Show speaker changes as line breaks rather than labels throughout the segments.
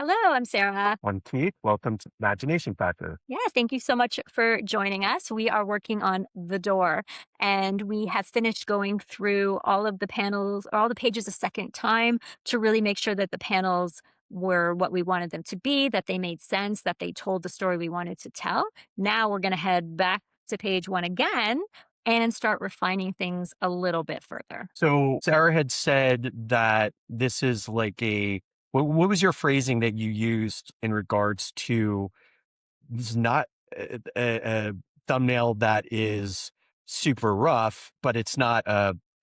Hello, I'm Sarah.
One Keith, welcome to Imagination Factor.
Yeah, thank you so much for joining us. We are working on The Door, and we have finished going through all of the panels, all the pages a second time to really make sure that the panels were what we wanted them to be, that they made sense, that they told the story we wanted to tell. Now we're going to head back to page one again and start refining things a little bit further.
So Sarah had said that this is like what was your phrasing that you used in regards to this is not a thumbnail that is super rough, but it's not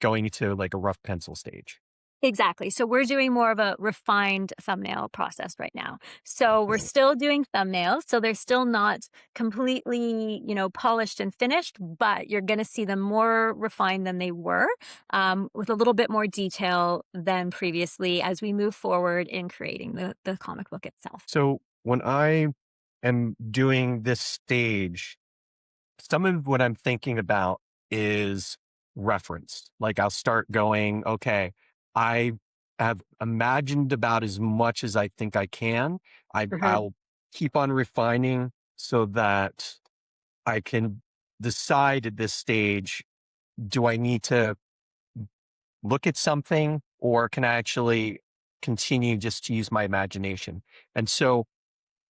going to like a rough pencil stage.
Exactly. So we're doing more of a refined thumbnail process right now. So we're still doing thumbnails. So they're still not completely, polished and finished, but you're going to see them more refined than they were, with a little bit more detail than previously as we move forward in creating the comic book itself.
So when I am doing this stage, some of what I'm thinking about is reference. Like I'll start going, okay, I have imagined about as much as I think I can.
Mhm.
I'll keep on refining so that I can decide at this stage, do I need to look at something or can I actually continue just to use my imagination? And so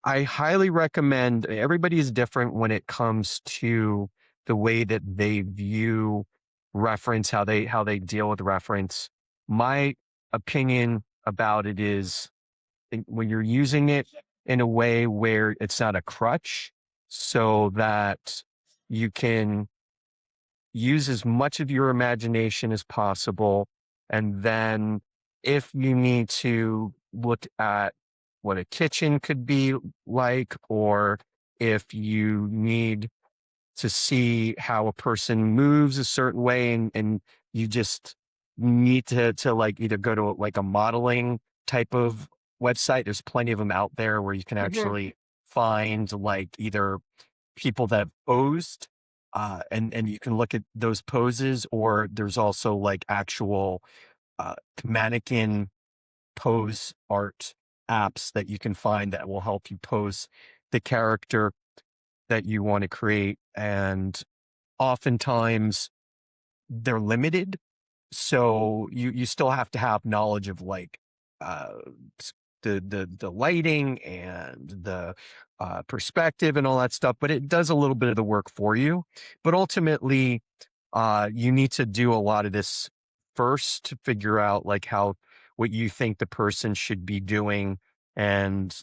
I highly recommend everybody is different when it comes to the way that they view reference, how they deal with reference. My opinion about it is when you're using it in a way where it's not a crutch, so that you can use as much of your imagination as possible. And then if you need to look at what a kitchen could be like, or if you need to see how a person moves a certain way and you just need to like either go to like a modeling type of website. There's plenty of them out there where you can
Mhm.
actually find like either people that have posed, and you can look at those poses, or there's also like actual mannequin pose art apps that you can find that will help you pose the character that you want to create. And oftentimes they're limited. So you still have to have knowledge of like uh the lighting and the perspective and all that stuff, but it does a little bit of the work for you. But ultimately, you need to do a lot of this first to figure out like how what you think the person should be doing and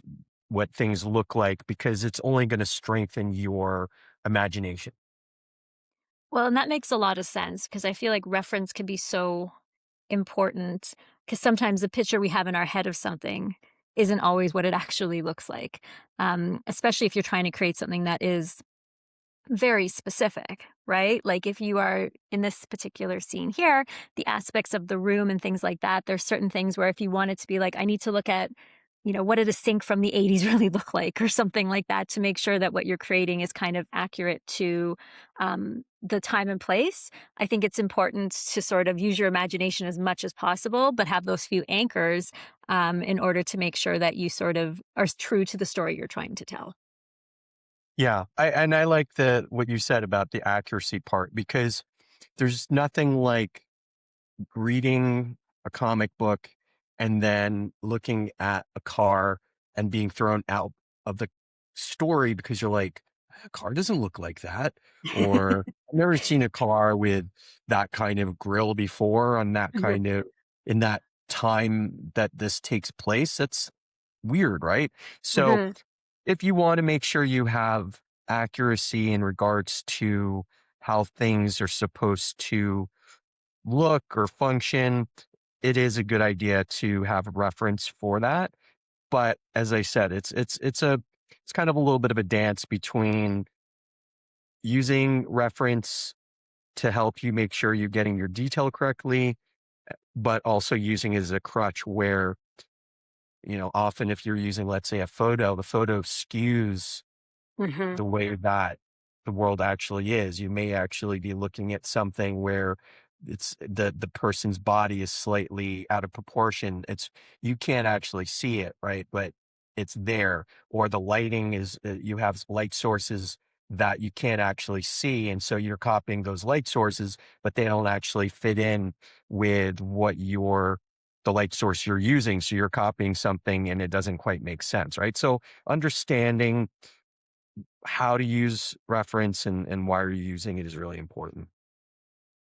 what things look like, because it's only going to strengthen your imagination.
Well, and that makes a lot of sense because I feel like reference can be so important because sometimes the picture we have in our head of something isn't always what it actually looks like, especially if you're trying to create something that is very specific, right? Like if you are in this particular scene here, the aspects of the room and things like that, there's certain things where if you want it to be like, I need to look at, what did a sink from the 80s really look like or something like that to make sure that what you're creating is kind of accurate to the time and place. I think it's important to sort of use your imagination as much as possible, but have those few anchors in order to make sure that you sort of are true to the story you're trying to tell.
Yeah, I like the what you said about the accuracy part, because there's nothing like reading a comic book and then looking at a car and being thrown out of the story because you're like, a car doesn't look like that. Or I've never seen a car with that kind of grill before on that
Mhm.
kind of in that time that this takes place. That's weird, right? So
Mhm.
if you want to make sure you have accuracy in regards to how things are supposed to look or function, it is a good idea to have a reference for that. But as I said, it's kind of a little bit of a dance between using reference to help you make sure you're getting your detail correctly, but also using it as a crutch where, often if you're using, let's say, a photo, the photo skews
Mhm.
the way that the world actually is. You may actually be looking at something where it's the person's body is slightly out of proportion. It's you can't actually see it, right? But it's there, or the lighting is you have light sources that you can't actually see, and so you're copying those light sources, but they don't actually fit in with what your the light source you're using. So you're copying something and it doesn't quite make sense, right? So understanding how to use reference and why you're using it is really important.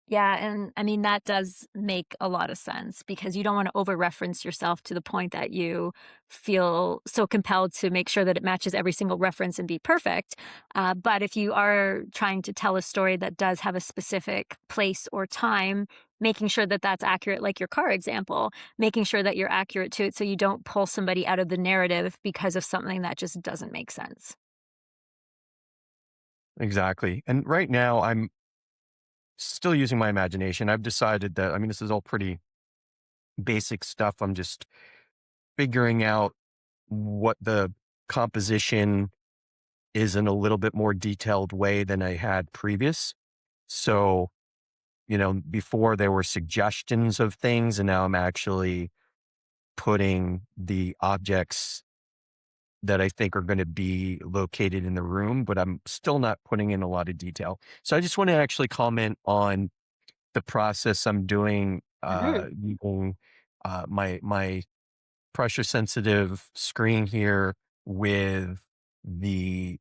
Yeah, and I mean, that does make a lot of sense because you don't wanna over-reference yourself to the point that you feel so compelled to make sure that it matches every single reference and be perfect. But if you are trying to tell a story that does have a specific place or time, making sure that that's accurate, like your car example, making sure that you're accurate to it so you don't pull somebody out of the narrative because of something that just doesn't make sense.
Exactly. And right now, I'm still using my imagination. I've decided that, I mean, this is all pretty basic stuff. I'm just figuring out what the composition is in a little bit more detailed way than I had previous. So, before there were suggestions of things, and now I'm actually putting the objects that I think are going to be located in the room, but I'm still not putting in a lot of detail. So I just want to actually comment on the process I'm doing
Mhm.
using my pressure sensitive screen here with the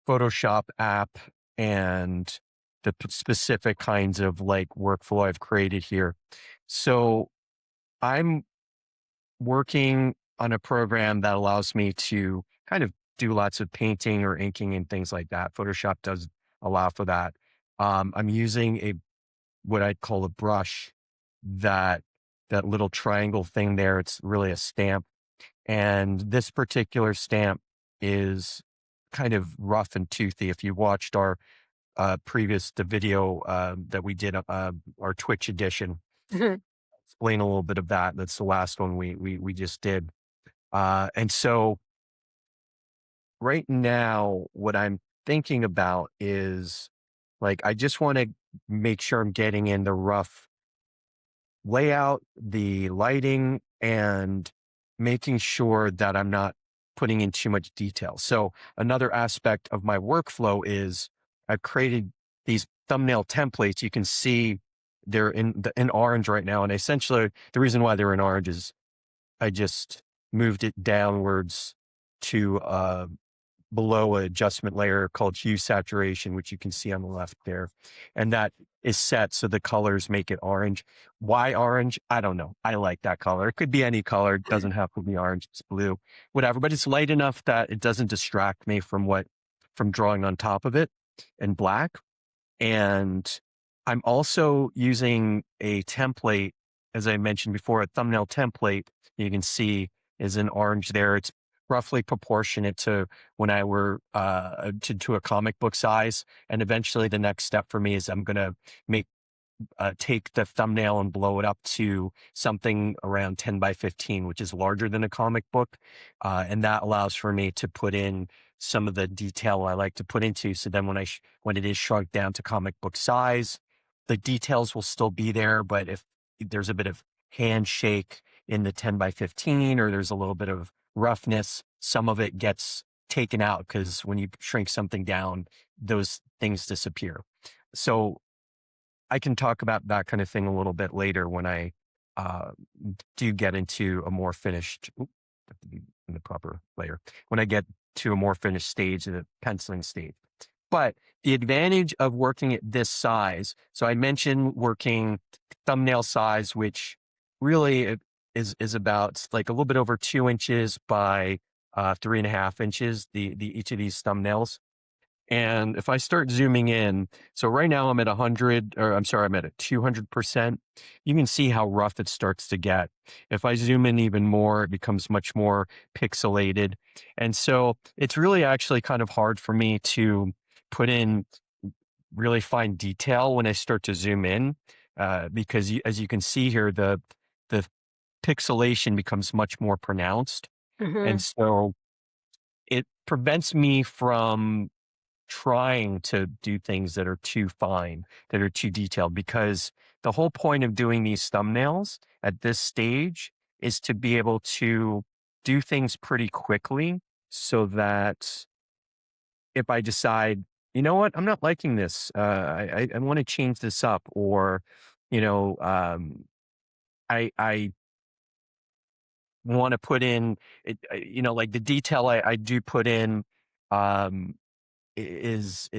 Photoshop app and the specific kinds of like workflow I've created here. So I'm working on a program that allows me to kind of do lots of painting or inking and things like that. Photoshop does allow for that. I'm using what I'd call a brush, that that little triangle thing there. It's really a stamp, and this particular stamp is kind of rough and toothy. If you watched our previous the video that we did, our Twitch edition,
Mhm.
explain a little bit of that. That's the last one we just did. And so right now, what I'm thinking about is like I just want to make sure I'm getting in the rough layout, the lighting, and making sure that I'm not putting in too much detail. So another aspect of my workflow is I've created these thumbnail templates. You can see they're in orange right now, and essentially the reason why they're in orange is I just moved it downwards to below an adjustment layer called hue saturation, which you can see on the left there. And that is set so the colors make it orange. Why orange? I don't know. I like that color. It could be any color. It doesn't have to be orange. It's blue, whatever. But it's light enough that it doesn't distract me from drawing on top of it in black. And I'm also using a template, as I mentioned before, a thumbnail template you can see is in orange there. It's roughly proportionate to when I were to a comic book size. And eventually the next step for me is I'm gonna make take the thumbnail and blow it up to something around 10 by 15, which is larger than a comic book. And that allows for me to put in some of the detail I like to put into. So then when it is shrunk down to comic book size, the details will still be there. But if there's a bit of handshake in the 10 by 15, or there's a little bit of roughness, some of it gets taken out because when you shrink something down, those things disappear. So I can talk about that kind of thing a little bit later when I uh, do get into a more finished, have to be in the proper layer, when I get to a more finished stage, the penciling stage. But the advantage of working at this size, so I mentioned working thumbnail size, which really is about like a little bit over 2 inches by 3.5 inches, the each of these thumbnails. And if I start zooming in, so right now I'm at 100, or I'm sorry, I'm at a 200%. You can see how rough it starts to get. If I zoom in even more, it becomes much more pixelated. And so it's really actually kind of hard for me to put in really fine detail when I start to zoom in, because as you can see here, the pixelation becomes much more pronounced. And
Mhm.
so it prevents me from trying to do things that are too fine, that are too detailed, because the whole point of doing these thumbnails at this stage is to be able to do things pretty quickly so that if I decide, you know what, I'm not liking this, I want to change this up, or you know, I want to put in it, like the detail I do put in, um, is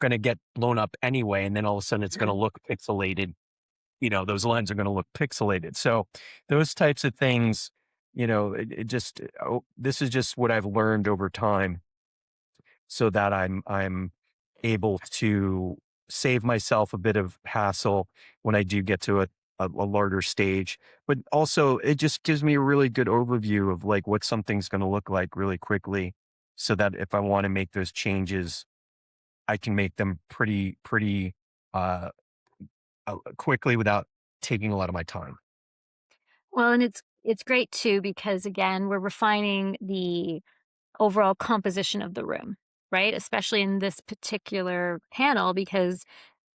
going to get blown up anyway, and then all of a sudden it's going to
Mhm.
look pixelated. Those lines are going to look pixelated. So those types of things, it just, this is just what I've learned over time, so that I'm able to save myself a bit of hassle when I do get to a larger stage. But also it just gives me a really good overview of like what something's going to look like really quickly, so that if I want to make those changes, I can make them pretty uh, quickly without taking a lot of my time.
Well, and it's great too because again, we're refining the overall composition of the room, right? Especially in this particular panel because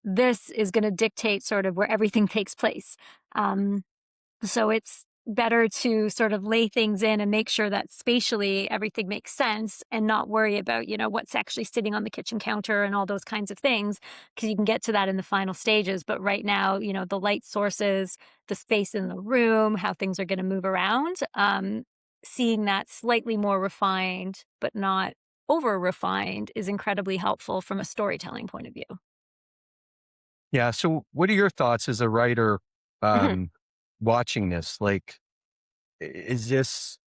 this is going to dictate sort of where everything takes place. Um, So it's better to sort of lay things in and make sure that spatially everything makes sense and not worry about, what's actually sitting on the kitchen counter and all those kinds of things, because you can get to that in the final stages. But right now, the light sources, the space in the room, how things are going to move around, seeing that slightly more refined, but not over refined is incredibly helpful from a storytelling point of view.
Yeah. So what are your thoughts as a writer,
Mhm,
um, watching this? Like, is this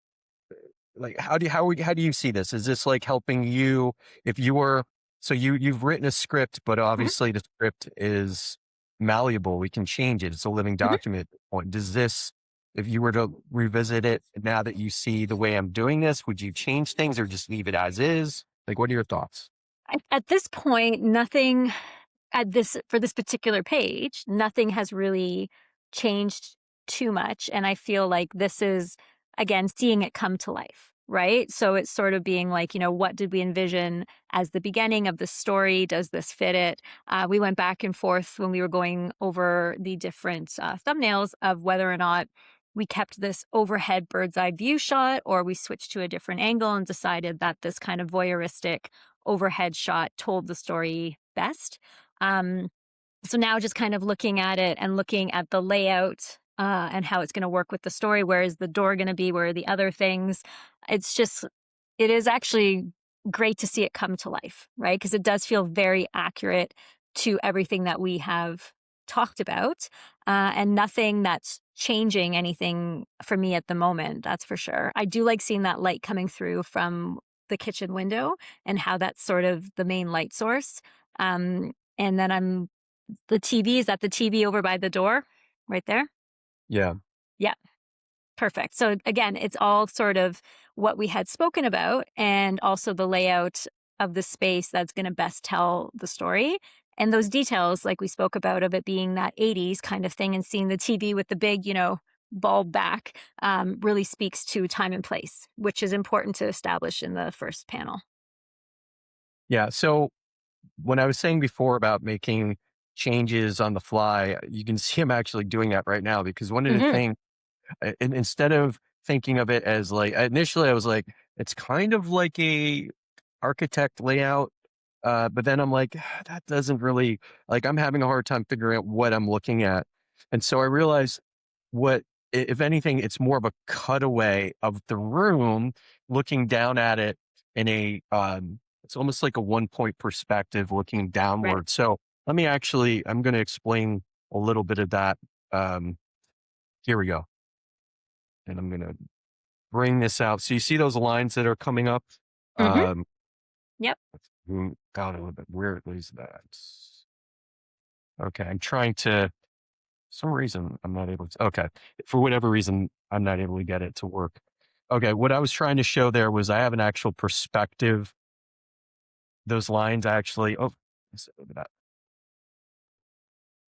like, how do you see this? Is this like helping you if you were, so you've written a script, but
mhm,
obviously the script is malleable. We can change it. It's a living
mhm.
document at this point. Does this, if you were to revisit it now that you see the way I'm doing this, would you change things or just leave it as is? Like, what are your thoughts?
At this point, nothing at this for this particular page, nothing has really changed too much, and I feel like this is, again, seeing it come to life, right? So it's sort of being like, what did we envision as the beginning of the story? Does this fit it? We went back and forth when we were going over the different thumbnails of whether or not we kept this overhead bird's eye view shot or we switched to a different angle and decided that this kind of voyeuristic overhead shot told the story best. Um, so now just kind of looking at it and looking at the layout and how it's going to work with the story. Where is the door going to be? Where are the other things? It's just, it is actually great to see it come to life, right? Because it does feel very accurate to everything that we have talked about and nothing that's changing anything for me at the moment. That's for sure. I do like seeing that light coming through from the kitchen window and how that's sort of the main light source. And then the TV, is that the TV over by the door right there?
Yeah.
Yeah, perfect. So again, it's all sort of what we had spoken about and also the layout of the space that's going to best tell the story. And those details, like we spoke about, of it being that 80s kind of thing and seeing the TV with the big, bulb back really speaks to time and place, which is important to establish in the first panel.
Yeah. So when I was saying before about making changes on the fly, you can see I'm actually doing that right now, because one of the
Hmm.
things, and instead of thinking of it as like, initially I was like, it's kind of like a architect layout. But then I'm like, "Ah, that doesn't really, like, I'm having a hard time figuring out what I'm looking at." And so I realized what, if anything, it's more of a cutaway of the room, looking down at it in it's almost like a 1 point perspective looking
Right.
downward. So I'm going to explain a little bit of that. Um, Here we go. And I'm going to bring this out. So you see those lines that are coming up?
Hmm.
Um,
Yep.
God, a little bit. Where is that? Okay. I'm trying to, some reason I'm not able to, okay. For whatever reason, I'm not able to get it to work. Okay. What I was trying to show there was I have an actual perspective. Those lines actually, oh, look at that.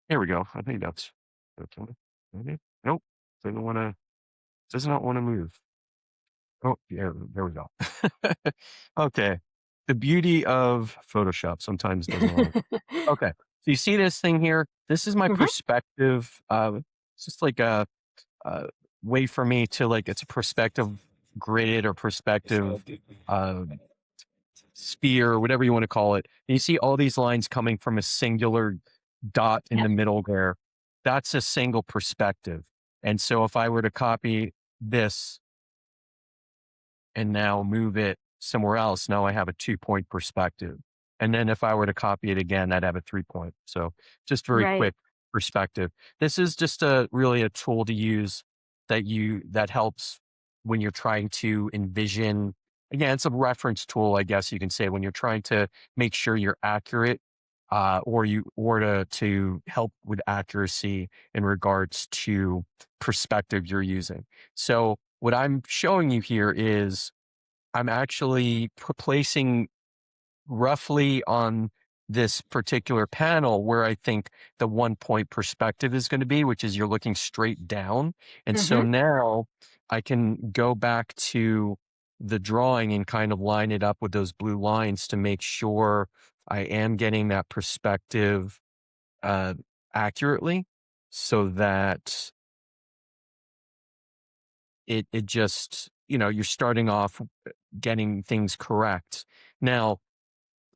Here we go. I think that's, okay. Maybe. Nope. Does not want to move. Oh, yeah, there we go. Okay. The beauty of Photoshop sometimes doesn't want to. Okay. So you see this thing here? This is my
Hmm.
perspective. It's just like a way for me to, like, it's a perspective gridded or perspective uh, sphere, whatever you want to call it. And you see all these lines coming from a singular dot in
Yep.
the middle there. That's a single perspective. And so if I were to copy this and now move it somewhere else, now I have a 2-point perspective. And then if I were to copy it again, I'd have a 3-point. So just very
Right.
quick perspective. This is just a really a tool to use that helps when you're trying to envision. Again, it's a reference tool, I guess you can say, when you're trying to make sure you're accurate, or to help with accuracy in regards to perspective you're using. So what I'm showing you here is I'm actually placing roughly on this particular panel where I think the 1-point perspective is going to be, which is you're looking straight down. And so
Mhm.
now I can go back to the drawing and kind of line it up with those blue lines to make sure I am getting that perspective uh, accurately, so that it just, you're starting off getting things correct. Now,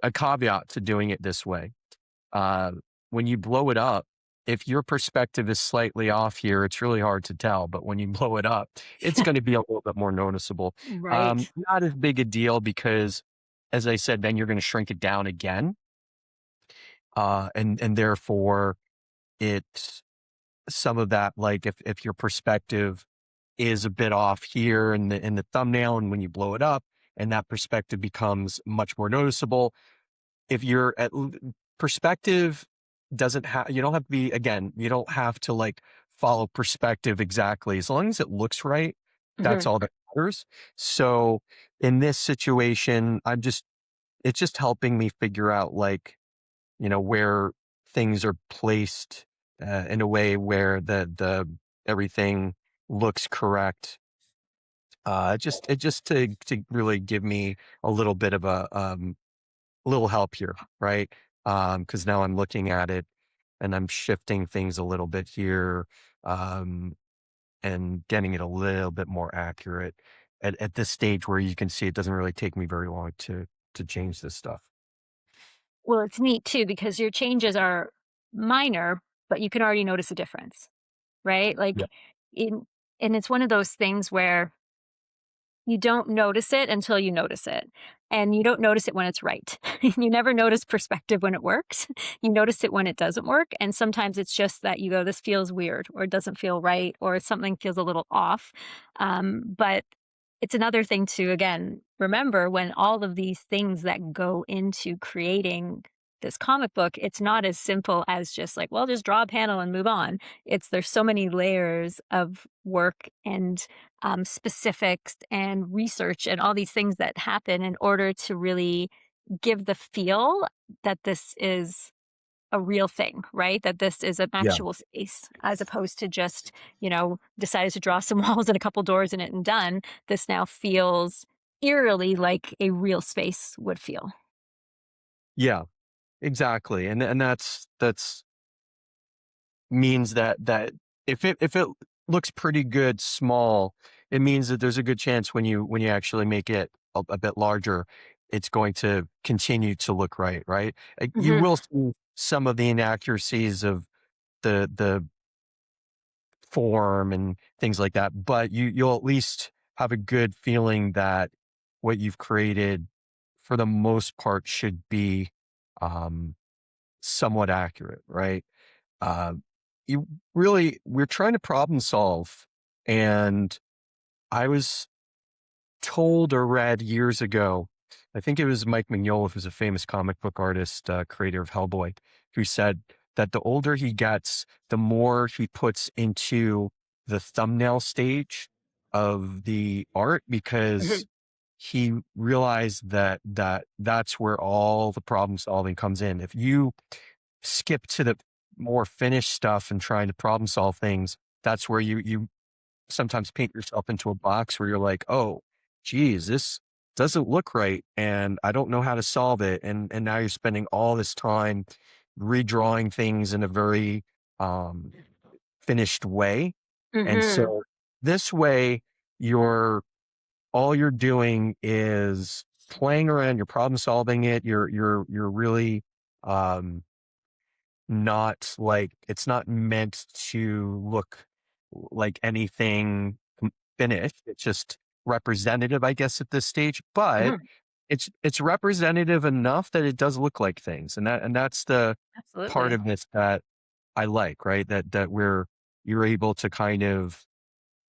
a caveat to doing it this way, uh, when you blow it up, if your perspective is slightly off here, it's really hard to tell. But when you blow it up, it's going to be a little bit more noticeable.
Right.
Not as big a deal because, as I said, then you're going to shrink it down again, and therefore it's some of that. Like if your perspective is a bit off here in the thumbnail, and when you blow it up, and that perspective becomes much more noticeable. If you're at perspective doesn't have, you don't have to be, again, you don't have to like follow perspective exactly. As long as it looks right, that's
Mhm.
all that matters. So in this situation, it's just helping me figure out, like, where things are placed in a way where everything looks correct. It just to really give me a little bit of a little help here, right? Because now I'm looking at it and I'm shifting things a little bit here, um, and getting it a little bit more accurate at this stage where you can see it doesn't really take me very long to change this stuff.
Well, it's neat too because your changes are minor, but you can already notice a difference, right?
Yeah.
In and it's one of those things where you don't notice it until you notice it, and you don't notice it when it's right. You never notice perspective when it works. You notice it when it doesn't work, and sometimes it's just that you go, "This feels weird," or "It doesn't feel right," or something feels a little off. But it's another thing to, again, remember when all of these things that go into creating this comic book, it's not as simple as just like, "Well, just draw a panel and move on." There's so many layers of work and specifics and research and all these things that happen in order to really give the feel that this is a real thing, right? That this is an
Yeah.
actual space as opposed to just, decided to draw some walls and a couple doors in it and done. This now feels eerily like a real space would feel.
Yeah, exactly. And that's means that if it looks pretty good small, it means that there's a good chance when you actually make it a bit larger, it's going to continue to look right, right? You
Hmm.
will see some of the inaccuracies of the form and things like that, but you'll at least have a good feeling that what you've created, for the most part, should be um, somewhat accurate, right? Uh, we're trying to problem solve. And I was told or read years ago, I think it was Mike Mignola, who's a famous comic book artist, creator of Hellboy, who said that the older he gets, the more he puts into the thumbnail stage of the art,
Hmm.
because he realized that's where all the problem solving comes in. If you skip to the more finished stuff and trying to problem solve things, that's where you sometimes paint yourself into a box where you're like, "Oh, geez, this doesn't look right, and I don't know how to solve it." And now you're spending all this time redrawing things in a very um, finished way. And
Hmm.
so this way, you're all you're doing is playing around, you're problem solving it, you're really um not like it's not meant to look like anything finished. It's just representative, I guess, at this stage. But
Mhm.
it's representative enough that it does look like things, and that's the part
Absolutely.
of this that I like, right? That we're you're able to kind of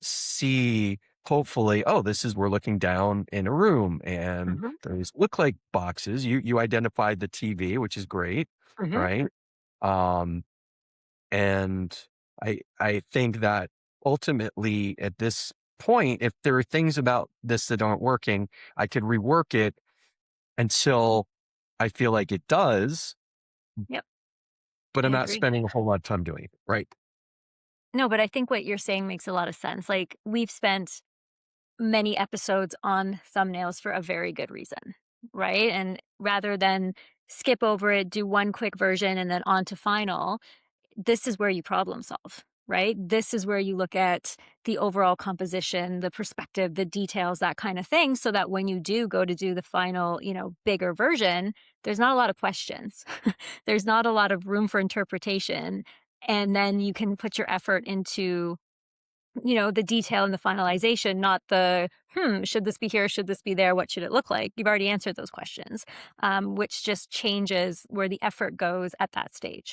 see hopefully, oh, this is we're looking down in a room and
Mhm.
those look like boxes. You identified the TV, which is great,
Mhm.
right? Um, and I think that ultimately at this point, if there are things about this that aren't working, I could rework it until I feel like it does,
Yep,
but
I
I'm not
agree.
spending a whole lot of time doing it. Right.
No, but I think what you're saying makes a lot of sense. Like, we've spent many episodes on thumbnails for a very good reason, right? And rather than skip over it, do one quick version and then on to final, this is where you problem solve, right? This is where you look at the overall composition, the perspective, the details, that kind of thing, so that when you do go to do the final, bigger version, there's not a lot of questions. There's not a lot of room for interpretation. And then you can put your effort into the detail and the finalization, not the, should this be here? Should this be there? What should it look like? You've already answered those questions, which just changes where the effort goes at that stage.